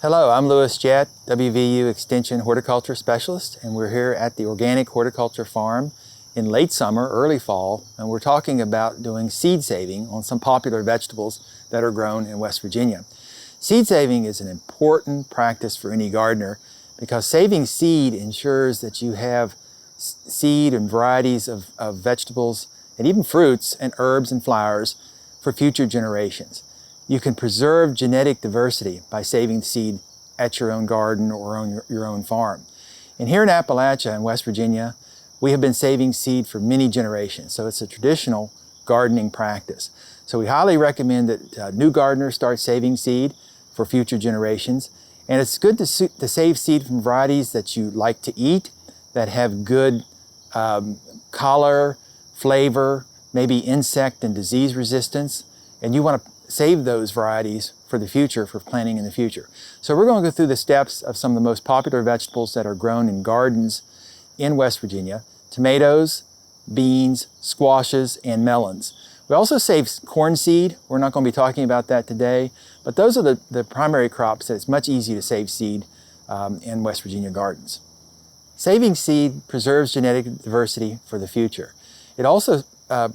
Hello, I'm Louis Jett, WVU Extension Horticulture Specialist, and we're here at the Organic Horticulture Farm in late summer, early fall, and we're talking about doing seed saving on some popular vegetables that are grown in West Virginia. Seed saving is an important practice for any gardener because saving seed ensures that you have seed and varieties of vegetables and even fruits and herbs and flowers for future generations. You can preserve genetic diversity by saving seed at your own garden or on your own farm. And here in Appalachia in West Virginia, we have been saving seed for many generations, so it's a traditional gardening practice. So we highly recommend that new gardeners start saving seed for future generations. And it's good to save seed from varieties that you like to eat, that have good color, flavor, maybe insect and disease resistance, and you want to save those varieties for the future, for planting in the future. So we're going to go through the steps of some of the most popular vegetables that are grown in gardens in West Virginia: tomatoes, beans, squashes, and melons. We also save corn seed. We're not going to be talking about that today, but those are the primary crops that it's much easier to save seed in West Virginia gardens. Saving seed preserves genetic diversity for the future. It also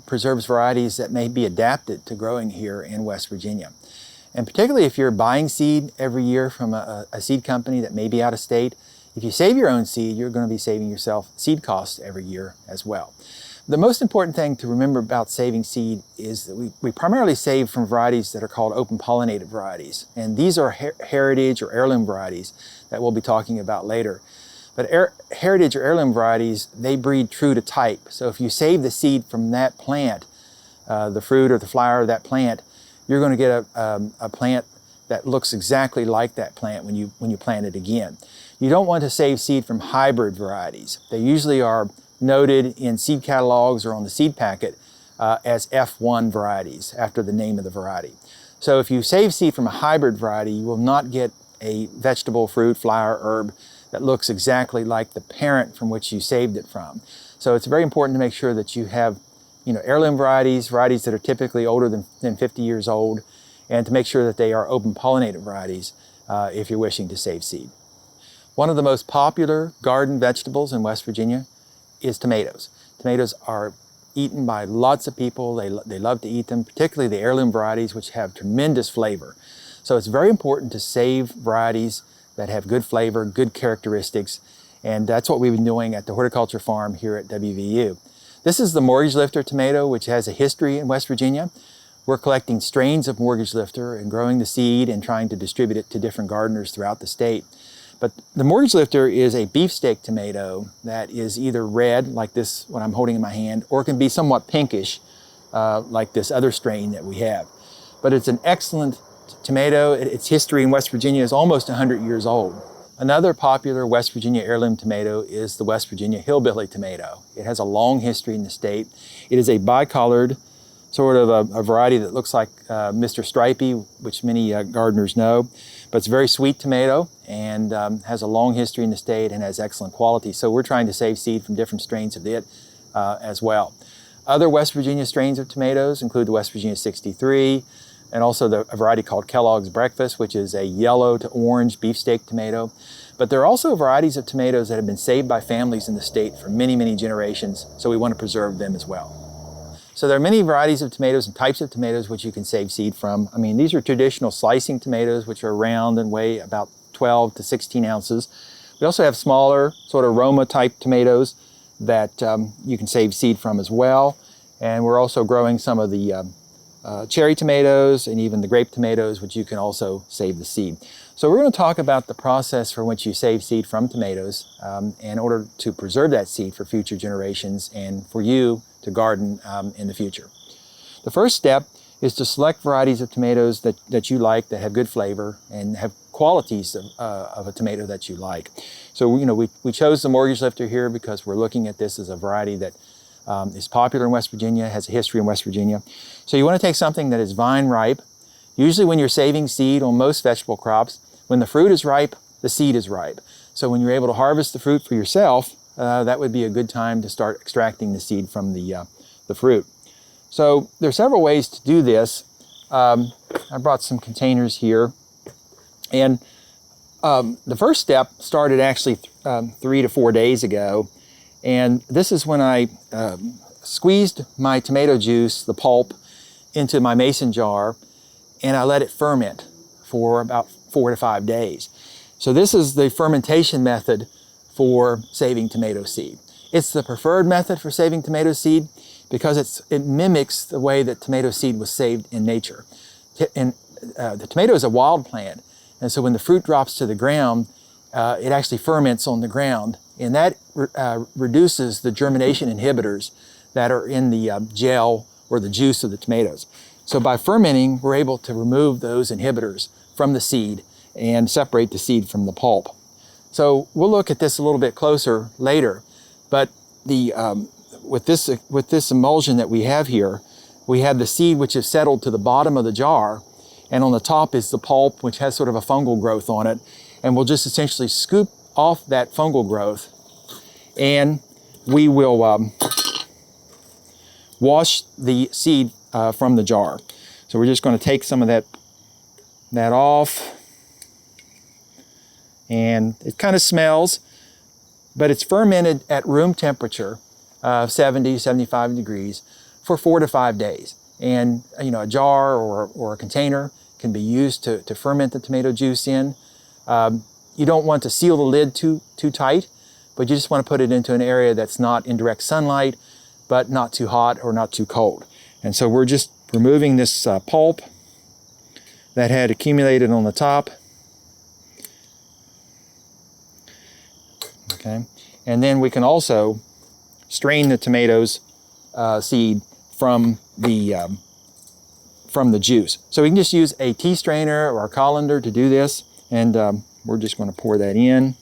preserves varieties that may be adapted to growing here in West Virginia. And particularly if you're buying seed every year from a seed company that may be out of state, if you save your own seed, you're going to be saving yourself seed costs every year as well. The most important thing to remember about saving seed is that we primarily save from varieties that are called open pollinated varieties. And these are heritage or heirloom varieties that we'll be talking about later. But heritage or heirloom varieties, they breed true to type. So if you save the seed from that plant, the fruit or the flower of that plant, you're going to get a plant that looks exactly like that plant when you plant it again. You don't want to save seed from hybrid varieties. They usually are noted in seed catalogs or on the seed packet as F1 varieties, after the name of the variety. So if you save seed from a hybrid variety, you will not get a vegetable, fruit, flower, herb that looks exactly like the parent from which you saved it from. So it's very important to make sure that you have heirloom varieties that are typically older than 50 years old, and to make sure that they are open pollinated varieties if you're wishing to save seed. One of the most popular garden vegetables in West Virginia is tomatoes. Tomatoes are eaten by lots of people. They love to eat them, particularly the heirloom varieties, which have tremendous flavor. So it's very important to save varieties that have good flavor, good characteristics, and that's what we've been doing at the horticulture farm here at WVU. This is the mortgage lifter tomato, which has a history in West Virginia. We're collecting strains of mortgage lifter and growing the seed and trying to distribute it to different gardeners throughout the state. But the mortgage lifter is a beefsteak tomato that is either red, like this one I'm holding in my hand, or it can be somewhat pinkish, like this other strain that we have. But it's an excellent tomato. Its history in West Virginia is almost 100 years old. Another popular West Virginia heirloom tomato is the West Virginia hillbilly tomato. It has a long history in the state. It is a bicolored, sort of a variety that looks like Mr. Stripey, which many gardeners know. But it's a very sweet tomato and has a long history in the state and has excellent quality. So we're trying to save seed from different strains of it as well. Other West Virginia strains of tomatoes include the West Virginia 63, and also a variety called Kellogg's Breakfast, which is a yellow to orange beefsteak tomato. But there are also varieties of tomatoes that have been saved by families in the state for many, many generations, so we want to preserve them as well. So there are many varieties of tomatoes and types of tomatoes which you can save seed from. I mean, these are traditional slicing tomatoes, which are round and weigh about 12 to 16 ounces. We also have smaller, sort of Roma type tomatoes that you can save seed from as well. And we're also growing some of the cherry tomatoes and even the grape tomatoes, which you can also save the seed. So we're going to talk about the process for which you save seed from tomatoes in order to preserve that seed for future generations and for you to garden in the future. The first step is to select varieties of tomatoes that you like, that have good flavor and have qualities of a tomato that you like. So we chose the mortgage lifter here because we're looking at this as a variety that is popular in West Virginia, has a history in West Virginia. So you want to take something that is vine ripe. Usually when you're saving seed on most vegetable crops, when the fruit is ripe, the seed is ripe. So when you're able to harvest the fruit for yourself, that would be a good time to start extracting the seed from the fruit. So there are several ways to do this. I brought some containers here, and The first step started actually 3 to 4 days ago, and this is when I squeezed my tomato juice, the pulp, into my mason jar, and I let it ferment for about 4 to 5 days. So this is the fermentation method for saving tomato seed. It's the preferred method for saving tomato seed because it mimics the way that tomato seed was saved in nature. And the tomato is a wild plant, and so when the fruit drops to the ground, it actually ferments on the ground, and that reduces the germination inhibitors that are in the gel or the juice of the tomatoes. So by fermenting, we're able to remove those inhibitors from the seed and separate the seed from the pulp. So we'll look at this a little bit closer later, but with this emulsion that we have here, we have the seed which is settled to the bottom of the jar, and on the top is the pulp, which has sort of a fungal growth on it, and we'll just essentially scoop off that fungal growth, and we will wash the seed from the jar. So we're just going to take some of that off, and it kind of smells, but it's fermented at room temperature, 70, 75 degrees, for 4 to 5 days. And a jar or a container can be used to ferment the tomato juice in. You don't want to seal the lid too tight, but you just want to put it into an area that's not in direct sunlight, but not too hot or not too cold. And so we're just removing this pulp that had accumulated on the top. Okay, and then we can also strain the tomatoes seed from the juice. So we can just use a tea strainer or a colander to do this, and we're just going to pour that in,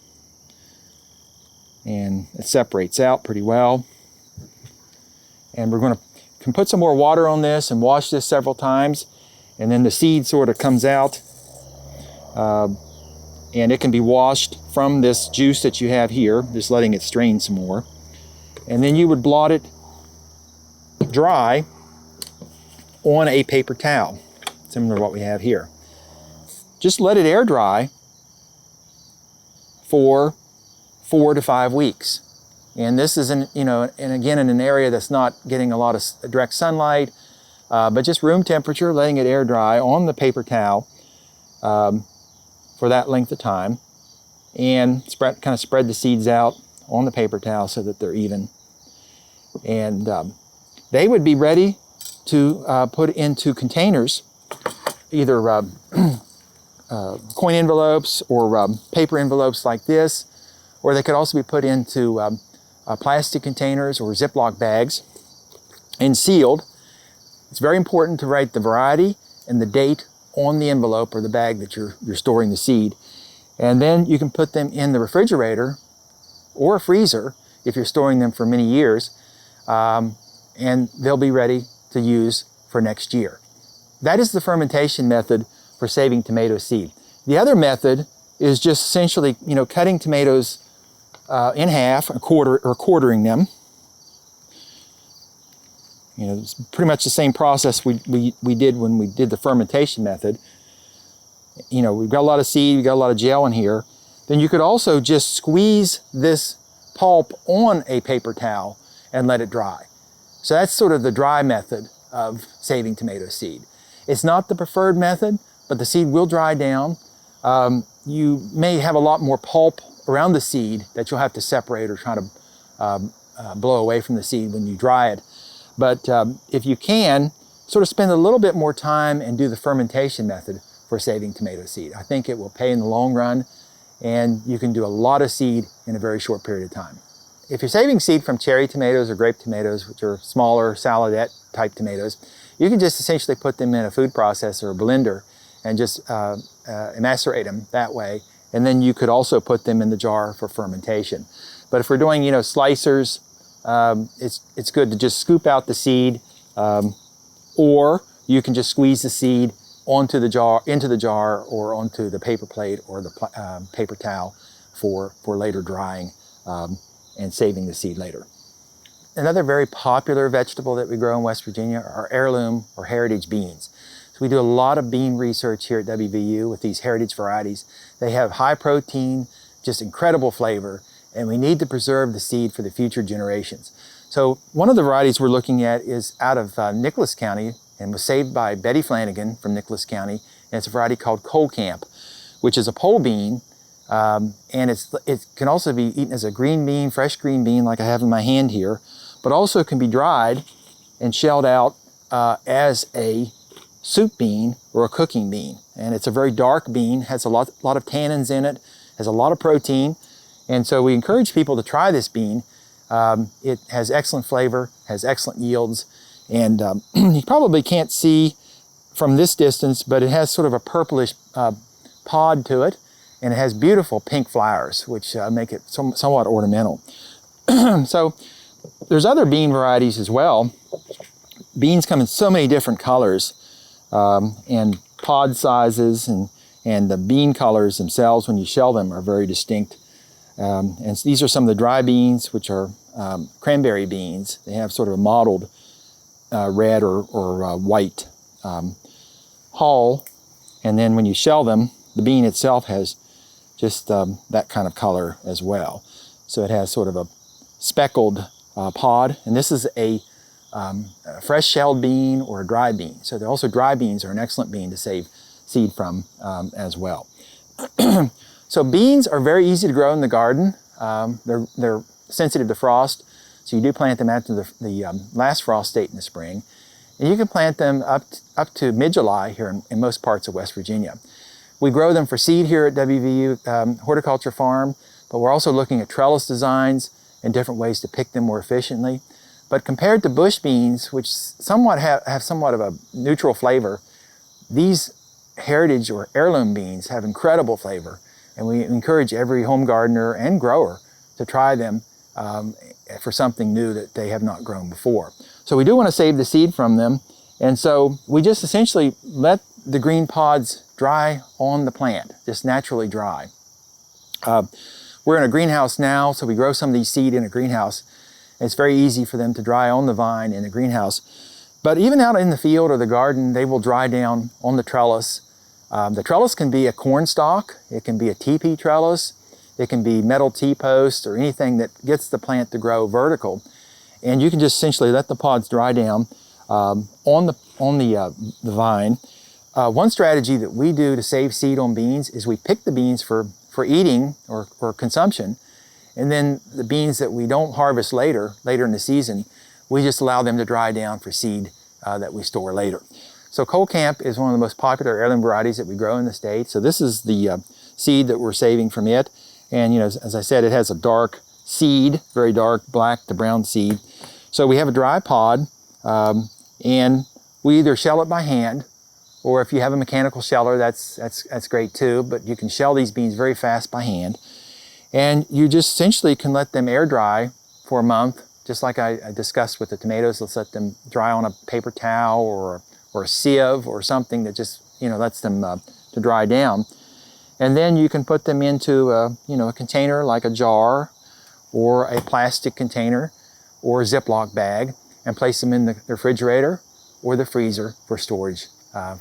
and it separates out pretty well. And we're going to can put some more water on this and wash this several times, and then the seed sort of comes out, and it can be washed from this juice that you have here, just letting it strain some more. And then you would blot it dry on a paper towel, similar to what we have here. Just let it air dry for 4 to 5 weeks. And this is and again in an area that's not getting a lot of direct sunlight, but just room temperature, letting it air dry on the paper towel for that length of time, and kind of spread the seeds out on the paper towel so that they're even. And they would be ready to put into containers, either coin envelopes or paper envelopes like this, or they could also be put into plastic containers or Ziploc bags and sealed. It's very important to write the variety and the date on the envelope or the bag that you're storing the seed. And then you can put them in the refrigerator or a freezer if you're storing them for many years, and they'll be ready to use for next year. That is the fermentation method for saving tomato seed. The other method is just essentially, cutting tomatoes in half, or quartering them. It's pretty much the same process we did when we did the fermentation method. We've got a lot of seed, we've got a lot of gel in here. Then you could also just squeeze this pulp on a paper towel and let it dry. So that's sort of the dry method of saving tomato seed. It's not the preferred method, but the seed will dry down. You may have a lot more pulp around the seed that you'll have to separate or try to blow away from the seed when you dry it. But if you can, sort of spend a little bit more time and do the fermentation method for saving tomato seed. I think it will pay in the long run, and you can do a lot of seed in a very short period of time. If you're saving seed from cherry tomatoes or grape tomatoes, which are smaller saladette type tomatoes, you can just essentially put them in a food processor or blender and just macerate them that way. And then you could also put them in the jar for fermentation. But if we're doing, slicers, it's good to just scoop out the seed, or you can just squeeze the seed into the jar or onto the paper plate or the paper towel for later drying and saving the seed later. Another very popular vegetable that we grow in West Virginia are heirloom or heritage beans. So we do a lot of bean research here at WVU with these heritage varieties. They have high protein, just incredible flavor, and we need to preserve the seed for the future generations. So one of the varieties we're looking at is out of Nicholas County and was saved by Betty Flanagan from Nicholas County. And it's a variety called Coal Camp, which is a pole bean. And it can also be eaten as a green bean, fresh green bean like I have in my hand here, but also can be dried and shelled out as a soup bean or a cooking bean. And it's a very dark bean, has a lot of tannins in it, has a lot of protein. And so we encourage people to try this bean. It has excellent flavor, has excellent yields, and you probably can't see from this distance, but it has sort of a purplish pod to it, and it has beautiful pink flowers, which make it somewhat ornamental. So there's other bean varieties as well. Beans come in so many different colors and pod sizes, and the bean colors themselves when you shell them are very distinct. And these are some of the dry beans, which are cranberry beans. They have sort of a mottled red or white hull, and then when you shell them, the bean itself has just that kind of color as well. So it has sort of a speckled pod, and this is a fresh shelled bean or a dry bean. So also dry beans are an excellent bean to save seed from as well. So beans are very easy to grow in the garden. They're sensitive to frost, so you do plant them after the last frost date in the spring. And you can plant them up to mid-July here in most parts of West Virginia. We grow them for seed here at WVU Horticulture Farm, but we're also looking at trellis designs and different ways to pick them more efficiently. But compared to bush beans, which somewhat have somewhat of a neutral flavor, these heritage or heirloom beans have incredible flavor. And we encourage every home gardener and grower to try them for something new that they have not grown before. So we do want to save the seed from them. And so we just essentially let the green pods dry on the plant, just naturally dry. We're in a greenhouse now, so we grow some of these seed in a greenhouse. It's very easy for them to dry on the vine in the greenhouse. But even out in the field or the garden, they will dry down on the trellis. The trellis can be a corn stalk, it can be a teepee trellis, it can be metal T-post or anything that gets the plant to grow vertical. And you can just essentially let the pods dry down on the vine. One strategy that we do to save seed on beans is we pick the beans for eating or consumption, and then the beans that we don't harvest later in the season, we just allow them to dry down for seed that we store later. So Coal Camp is one of the most popular heirloom varieties that we grow in the state. So this is the seed that we're saving from it. And you know, as I said, it has a dark seed, very dark black to brown seed. So we have a dry pod, and we either shell it by hand, or if you have a mechanical sheller, that's great too, but you can shell these beans very fast by hand. And you just essentially can let them air dry for a month, just like I discussed with the tomatoes. Let's let them dry on a paper towel or a sieve or something that just, you know, lets them to dry down. And then you can put them into a container like a jar or a plastic container or a Ziploc bag and place them in the refrigerator or the freezer for storage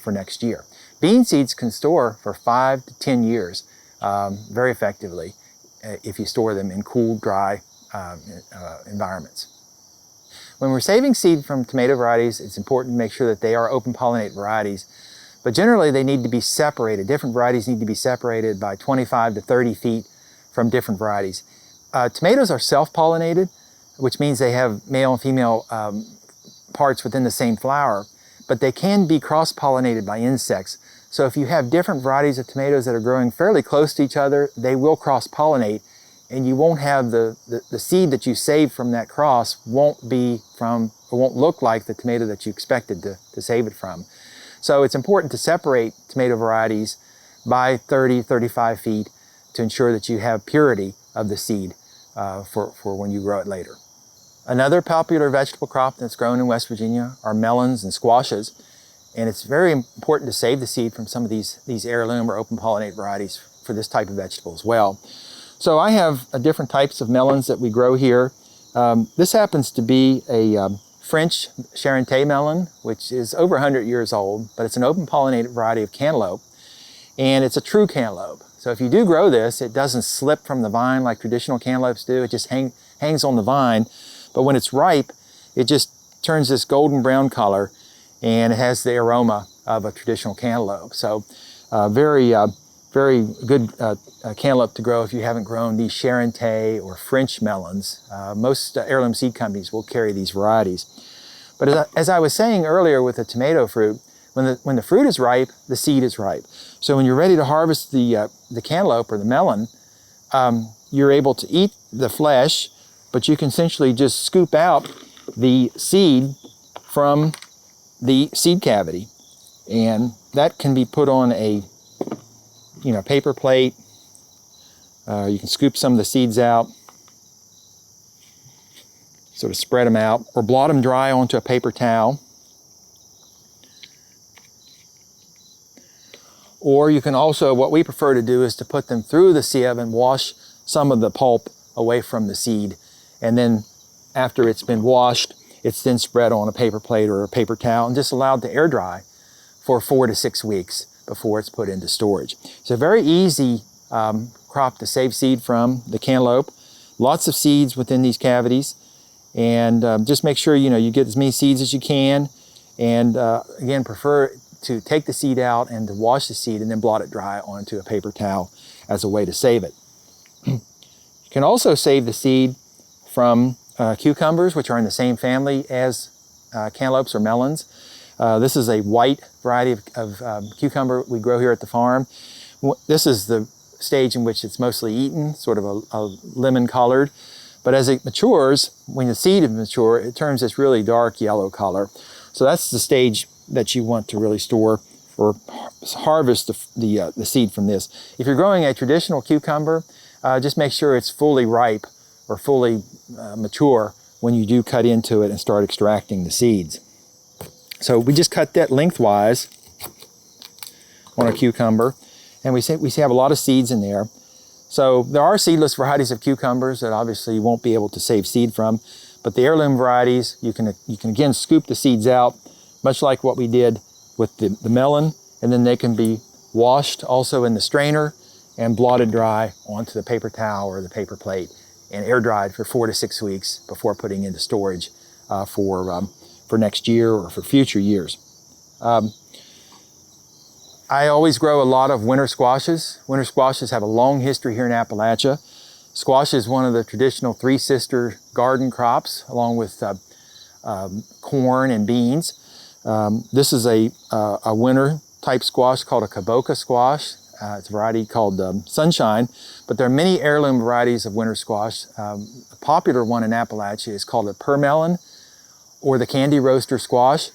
for next year. Bean seeds can store for 5 to 10 years very effectively if you store them in cool, dry environments. When we're saving seed from tomato varieties, it's important to make sure that they are open pollinate varieties, but generally they need to be separated. Different varieties need to be separated by 25 to 30 feet from different varieties. Tomatoes are self-pollinated, which means they have male and female parts within the same flower, but they can be cross-pollinated by insects. So if you have different varieties of tomatoes that are growing fairly close to each other, they will cross-pollinate, and you won't have the seed that you saved from that cross won't look like the tomato that you expected to save it from. So it's important to separate tomato varieties by 30, 35 feet to ensure that you have purity of the seed for when you grow it later. Another popular vegetable crop that's grown in West Virginia are melons and squashes. And it's very important to save the seed from some of these heirloom or open pollinate varieties for this type of vegetable as well. So I have different types of melons that we grow here. This happens to be a French Charente melon, which is over 100 years old, but it's an open pollinated variety of cantaloupe, and it's a true cantaloupe. So if you do grow this, it doesn't slip from the vine like traditional cantaloupes do. It just hangs on the vine, but when it's ripe, it just turns this golden brown color, and it has the aroma of a traditional cantaloupe. So very good cantaloupe to grow if you haven't grown these Charente or French melons. Most heirloom seed companies will carry these varieties. But as I was saying earlier with the tomato fruit, when the fruit is ripe, the seed is ripe. So when you're ready to harvest the cantaloupe or the melon, you're able to eat the flesh, but you can essentially just scoop out the seed from the seed cavity, and that can be put on a paper plate. You can scoop some of the seeds out, sort of spread them out, or blot them dry onto a paper towel. Or you can also, what we prefer to do is to put them through the sieve and wash some of the pulp away from the seed. And then after it's been washed, it's then spread on a paper plate or a paper towel and just allowed to air dry for 4 to 6 weeks before it's put into storage. It's a very easy crop to save seed from, the cantaloupe. Lots of seeds within these cavities. And just make sure you get as many seeds as you can. And again, prefer to take the seed out and to wash the seed and then blot it dry onto a paper towel as a way to save it. You can also save the seed from cucumbers, which are in the same family as cantaloupes or melons. This is a white variety of cucumber we grow here at the farm. This is the stage in which it's mostly eaten, sort of a lemon colored. But as it matures, when the seed is mature, it turns this really dark yellow color. So that's the stage that you want to really store or harvest the seed from this. If you're growing a traditional cucumber, just make sure it's fully ripe or fully mature when you do cut into it and start extracting the seeds. So we just cut that lengthwise on a cucumber, and we have a lot of seeds in there. So there are seedless varieties of cucumbers that obviously you won't be able to save seed from, but the heirloom varieties, you can again scoop the seeds out, much like what we did with the melon, and then they can be washed also in the strainer and blotted dry onto the paper towel or the paper plate and air dried for 4 to 6 weeks before putting into storage for next year or for future years. I always grow a lot of winter squashes. Winter squashes have a long history here in Appalachia. Squash is one of the traditional three sister garden crops, along with corn and beans. This is a winter type squash called a kaboka squash. It's a variety called Sunshine, but there are many heirloom varieties of winter squash. A popular one in Appalachia is called a permelon or the candy roaster squash,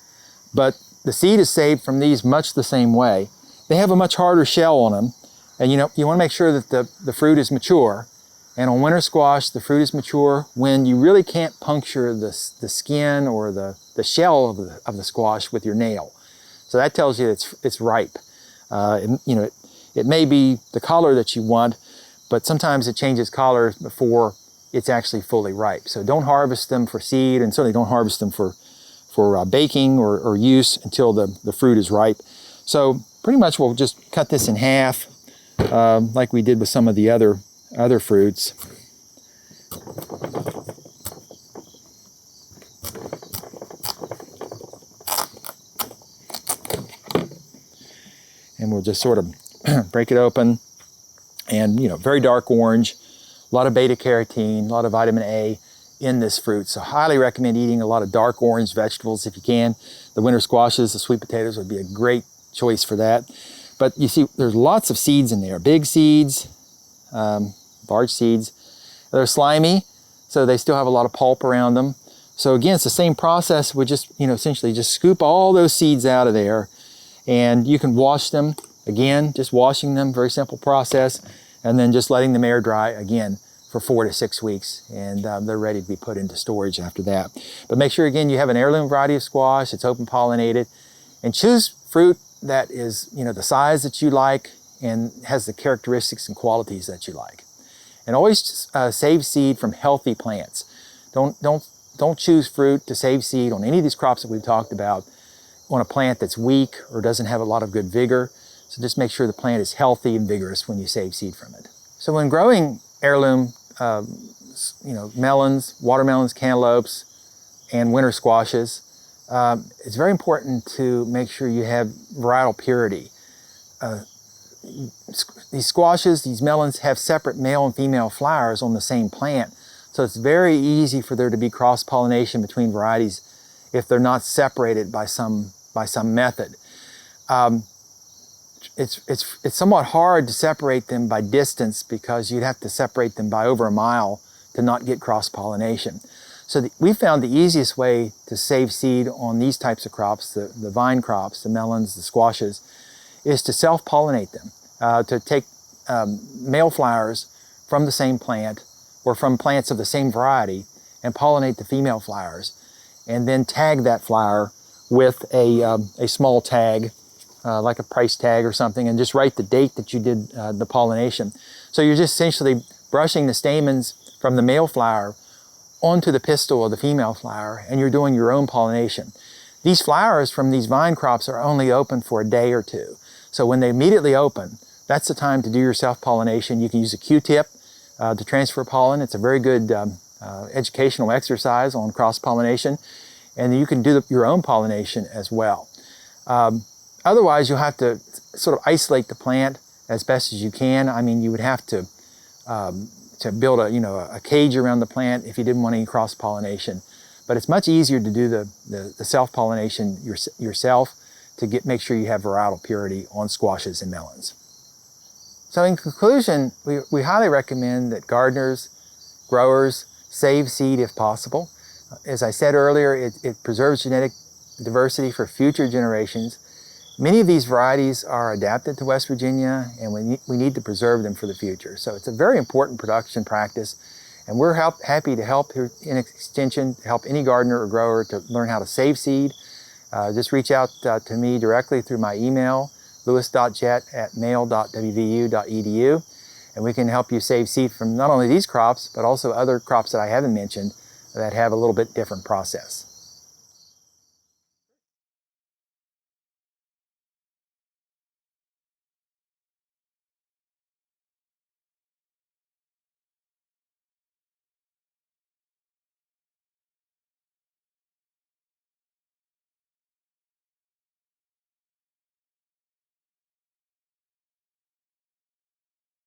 but the seed is saved from these much the same way. They have a much harder shell on them, and you want to make sure that the fruit is mature. And on winter squash, the fruit is mature when you really can't puncture the skin or the shell of the squash with your nail. So that tells you it's ripe. It may be the color that you want, but sometimes it changes color before it's actually fully ripe. So don't harvest them for seed, and certainly don't harvest them for baking or use until the fruit is ripe. So pretty much we'll just cut this in half like we did with some of the other fruits. And we'll just sort of break it open, and very dark orange, a lot of beta carotene, a lot of vitamin A in this fruit. So highly recommend eating a lot of dark orange vegetables if you can. The winter squashes, the sweet potatoes would be a great choice for that. But you see, there's lots of seeds in there, big seeds, large seeds. They're slimy, so they still have a lot of pulp around them. So again, it's the same process. We just, essentially just scoop all those seeds out of there, and you can wash them. Again, just washing them, very simple process, and then just letting them air dry again for 4 to 6 weeks, and they're ready to be put into storage after that. But make sure, again, you have an heirloom variety of squash. It's open pollinated, and choose fruit that is, the size that you like and has the characteristics and qualities that you like. And always save seed from healthy plants. Don't don't choose fruit to save seed on any of these crops that we've talked about on a plant that's weak or doesn't have a lot of good vigor. So just make sure the plant is healthy and vigorous when you save seed from it. So when growing heirloom, melons, watermelons, cantaloupes, and winter squashes, it's very important to make sure you have varietal purity. These squashes, these melons have separate male and female flowers on the same plant. So it's very easy for there to be cross-pollination between varieties if they're not separated by some method. It's somewhat hard to separate them by distance because you'd have to separate them by over a mile to not get cross-pollination. So we found the easiest way to save seed on these types of crops, the vine crops, the melons, the squashes, is to self-pollinate them, to take male flowers from the same plant or from plants of the same variety and pollinate the female flowers, and then tag that flower with a small tag, like a price tag or something, and just write the date that you did the pollination. So you're just essentially brushing the stamens from the male flower onto the pistil of the female flower, and you're doing your own pollination. These flowers from these vine crops are only open for a day or two. So when they immediately open, that's the time to do your self-pollination. You can use a Q-tip to transfer pollen. It's a very good educational exercise on cross-pollination. And you can do your own pollination as well. Otherwise, you'll have to sort of isolate the plant as best as you can. I mean, you would have to build a cage around the plant if you didn't want any cross-pollination. But it's much easier to do the self-pollination yourself to make sure you have varietal purity on squashes and melons. So in conclusion, we highly recommend that gardeners, growers, save seed if possible. As I said earlier, it preserves genetic diversity for future generations. Many of these varieties are adapted to West Virginia, and we need to preserve them for the future. So it's a very important production practice, and we're happy to help here in Extension, to help any gardener or grower to learn how to save seed. Just reach out to me directly through my email, lewis.jet@mail.wvu.edu, and we can help you save seed from not only these crops, but also other crops that I haven't mentioned that have a little bit different process.